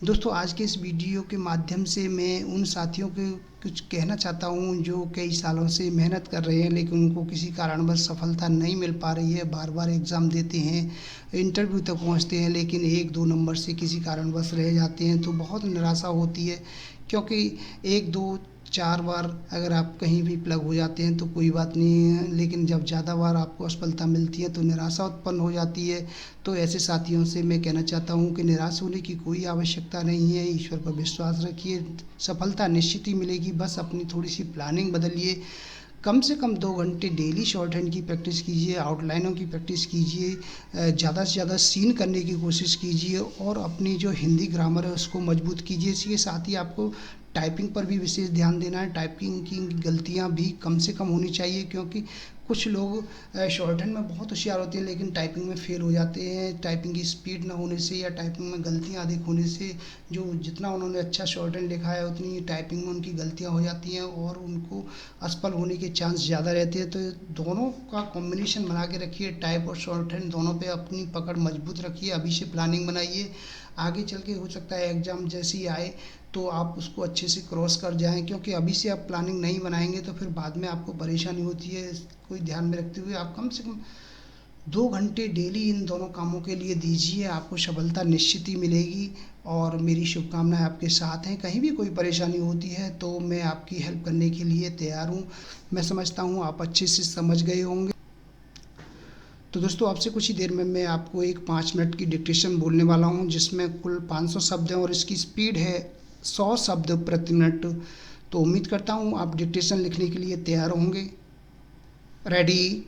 दोस्तों, आज के इस वीडियो के माध्यम से मैं उन साथियों को कुछ कहना चाहता हूँ जो कई सालों से मेहनत कर रहे हैं, लेकिन उनको किसी कारणवश सफलता नहीं मिल पा रही है। बार बार एग्ज़ाम देते हैं, इंटरव्यू तक पहुँचते हैं, लेकिन 1-2 नंबर से किसी कारणवश रह जाते हैं, तो बहुत निराशा होती है। क्योंकि 1-2-4 बार अगर आप कहीं भी प्लग हो जाते हैं तो कोई बात नहीं है, लेकिन जब ज़्यादा बार आपको असफलता मिलती है तो निराशा उत्पन्न हो जाती है। तो ऐसे साथियों से मैं कहना चाहता हूँ कि निराश होने की कोई आवश्यकता नहीं है। ईश्वर पर विश्वास रखिए, सफलता निश्चित ही मिलेगी। बस अपनी थोड़ी सी प्लानिंग बदलिए। कम से कम 2 घंटे डेली शॉर्ट हैंड की प्रैक्टिस कीजिए, आउटलाइनों की प्रैक्टिस कीजिए, ज़्यादा से ज़्यादा सीन करने की कोशिश कीजिए और अपनी जो हिंदी ग्रामर है उसको मजबूत कीजिए। इसके साथ ही आपको टाइपिंग पर भी विशेष ध्यान देना है। टाइपिंग की गलतियां भी कम से कम होनी चाहिए, क्योंकि कुछ लोग शॉर्ट हैंड में बहुत होशियार होते हैं लेकिन टाइपिंग में फेल हो जाते हैं। टाइपिंग की स्पीड ना होने से या टाइपिंग में गलतियां अधिक होने से जो जितना उन्होंने अच्छा शॉर्ट हैंड लिखा है उतनी टाइपिंग में उनकी गलतियां हो जाती हैं और उनको असफल होने के चांस ज़्यादा रहते हैं। तो दोनों का कॉम्बिनेशन बना के रखिए, टाइप और शॉर्ट हैंड दोनों पे अपनी पकड़ मजबूत रखिए। अभी से प्लानिंग बनाइए, आगे चल के हो सकता है एग्ज़ाम जैसी आए तो आप उसको अच्छे से क्रॉस कर जाएं, क्योंकि अभी से आप प्लानिंग नहीं बनाएंगे तो फिर बाद में आपको परेशानी होती है। कोई ध्यान में रखते हुए आप कम से कम 2 घंटे डेली इन दोनों कामों के लिए दीजिए, आपको सफलता निश्चित ही मिलेगी। और मेरी शुभकामनाएं आपके साथ हैं। कहीं भी कोई परेशानी होती है तो मैं आपकी हेल्प करने के लिए तैयार हूँ। मैं समझता हूँ आप अच्छे से समझ गए होंगे। तो दोस्तों, आपसे कुछ ही देर में मैं आपको एक 5 मिनट की डिक्टेशन बोलने वाला हूँ, जिसमें कुल 500 शब्द हैं और इसकी स्पीड है 100 शब्द प्रति मिनट। तो उम्मीद करता हूँ आप डिक्टेशन लिखने के लिए तैयार होंगे। रेडी।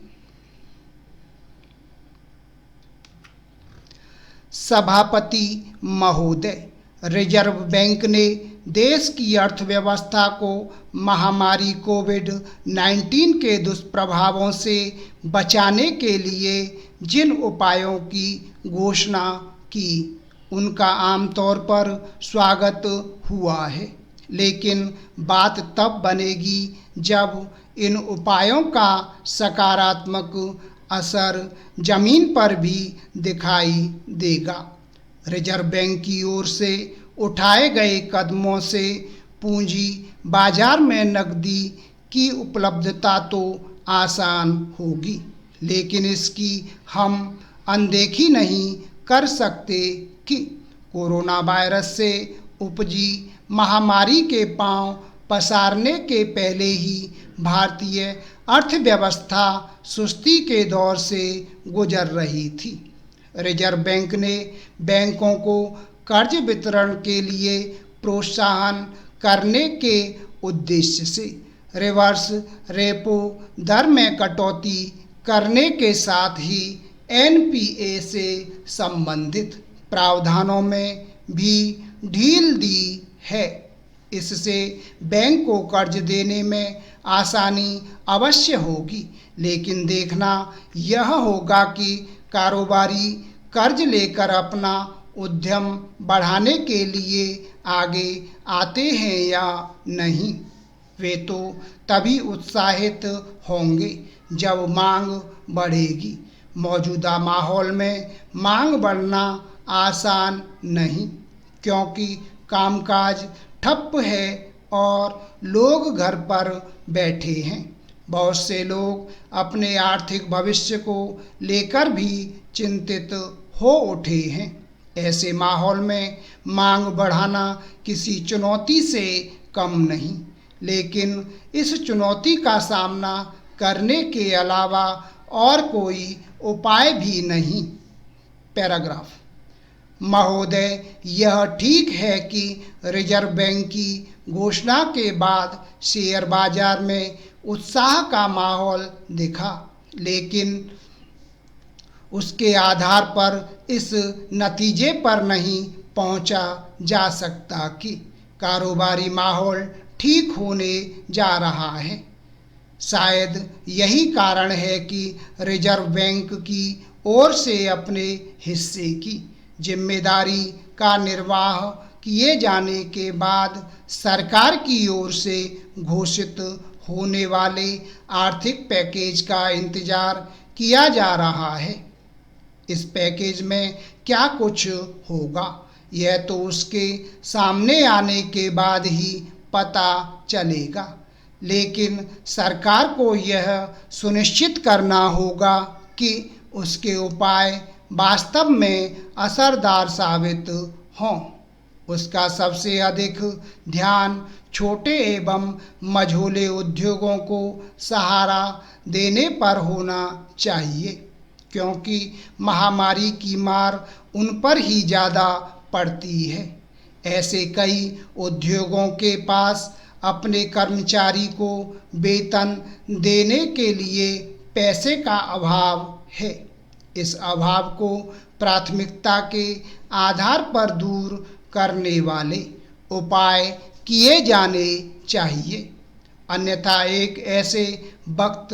सभापति महोदय, रिजर्व बैंक ने देश की अर्थव्यवस्था को महामारी कोविड-19 के दुष्प्रभावों से बचाने के लिए जिन उपायों की घोषणा की उनका आमतौर पर स्वागत हुआ है, लेकिन बात तब बनेगी जब इन उपायों का सकारात्मक असर जमीन पर भी दिखाई देगा। रिजर्व बैंक की ओर से उठाए गए कदमों से पूंजी बाजार में नकदी की उपलब्धता तो आसान होगी, लेकिन इसकी हम अनदेखी नहीं कर सकते कि कोरोना वायरस से उपजी महामारी के पांव पसारने के पहले ही भारतीय अर्थव्यवस्था सुस्ती के दौर से गुजर रही थी। रिजर्व बैंक ने बैंकों को कर्ज वितरण के लिए प्रोत्साहन करने के उद्देश्य से रिवर्स रेपो दर में कटौती करने के साथ ही एनपीए से संबंधित प्रावधानों में भी ढील दी है। इससे बैंक को कर्ज देने में आसानी अवश्य होगी, लेकिन देखना यह होगा कि कारोबारी कर्ज लेकर अपना उद्यम बढ़ाने के लिए आगे आते हैं या नहीं। वे तो तभी उत्साहित होंगे जब मांग बढ़ेगी। मौजूदा माहौल में मांग बढ़ना आसान नहीं, क्योंकि कामकाज ठप है और लोग घर पर बैठे हैं। बहुत से लोग अपने आर्थिक भविष्य को लेकर भी चिंतित हो उठे हैं। ऐसे माहौल में मांग बढ़ाना किसी चुनौती से कम नहीं, लेकिन इस चुनौती का सामना करने के अलावा और कोई उपाय भी नहीं। पैराग्राफ। महोदय, यह ठीक है कि रिजर्व बैंक की घोषणा के बाद शेयर बाजार में उत्साह का माहौल दिखा, लेकिन उसके आधार पर इस नतीजे पर नहीं पहुंचा जा सकता कि कारोबारी माहौल ठीक होने जा रहा है। शायद यही कारण है कि रिजर्व बैंक की ओर से अपने हिस्से की जिम्मेदारी का निर्वाह किए जाने के बाद सरकार की ओर से घोषित होने वाले आर्थिक पैकेज का इंतजार किया जा रहा है। इस पैकेज में क्या कुछ होगा, यह तो उसके सामने आने के बाद ही पता चलेगा। लेकिन सरकार को यह सुनिश्चित करना होगा कि उसके उपाय वास्तव में असरदार साबित हों। उसका सबसे अधिक ध्यान छोटे एवं मझोले उद्योगों को सहारा देने पर होना चाहिए, क्योंकि महामारी की मार उन पर ही ज़्यादा पड़ती है। ऐसे कई उद्योगों के पास अपने कर्मचारी को वेतन देने के लिए पैसे का अभाव है। इस अभाव को प्राथमिकता के आधार पर दूर करने वाले उपाय किए जाने चाहिए, अन्यथा एक ऐसे वक्त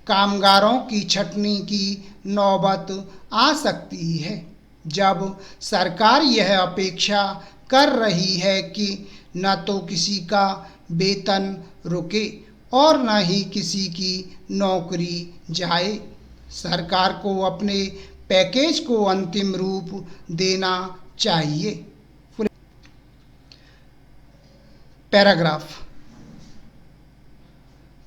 कामगारों की छटनी की नौबत आ सकती है जब सरकार यह अपेक्षा कर रही है कि न तो किसी का वेतन रुके और न ही किसी की नौकरी जाए। सरकार को अपने पैकेज को अंतिम रूप देना चाहिए। पैराग्राफ।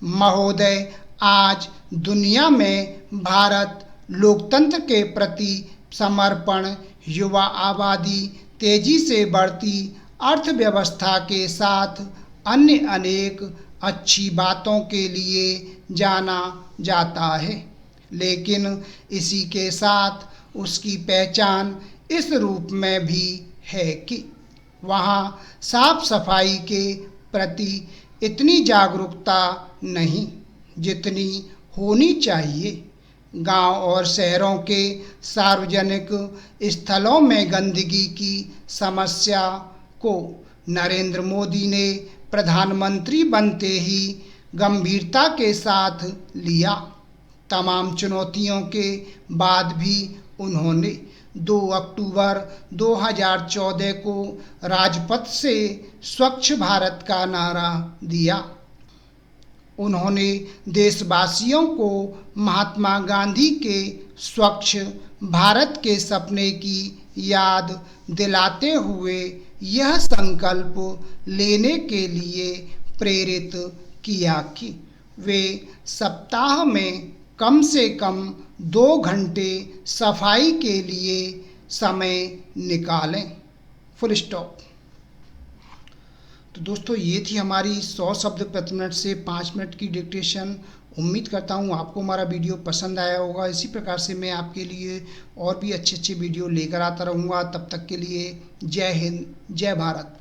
महोदय, आज दुनिया में भारत लोकतंत्र के प्रति समर्पण, युवा आबादी, तेजी से बढ़ती अर्थव्यवस्था के साथ अन्य अनेक अच्छी बातों के लिए जाना जाता है, लेकिन इसी के साथ उसकी पहचान इस रूप में भी है कि वहाँ साफ सफाई के प्रति इतनी जागरूकता नहीं जितनी होनी चाहिए। गांव और शहरों के सार्वजनिक स्थलों में गंदगी की समस्या को नरेंद्र मोदी ने प्रधानमंत्री बनते ही गंभीरता के साथ लिया। तमाम चुनौतियों के बाद भी उन्होंने 2 अक्टूबर 2014 को राजपथ से स्वच्छ भारत का नारा दिया। उन्होंने देशवासियों को महात्मा गांधी के स्वच्छ भारत के सपने की याद दिलाते हुए यह संकल्प लेने के लिए प्रेरित किया कि वे सप्ताह में कम से कम 2 घंटे सफाई के लिए समय निकालें। Full stop. तो दोस्तों, ये थी हमारी 100 शब्द प्रति मिनट से 5 मिनट की डिक्टेशन। उम्मीद करता हूँ आपको हमारा वीडियो पसंद आया होगा। इसी प्रकार से मैं आपके लिए और भी अच्छे अच्छे वीडियो लेकर आता रहूँगा। तब तक के लिए जय हिंद, जय भारत।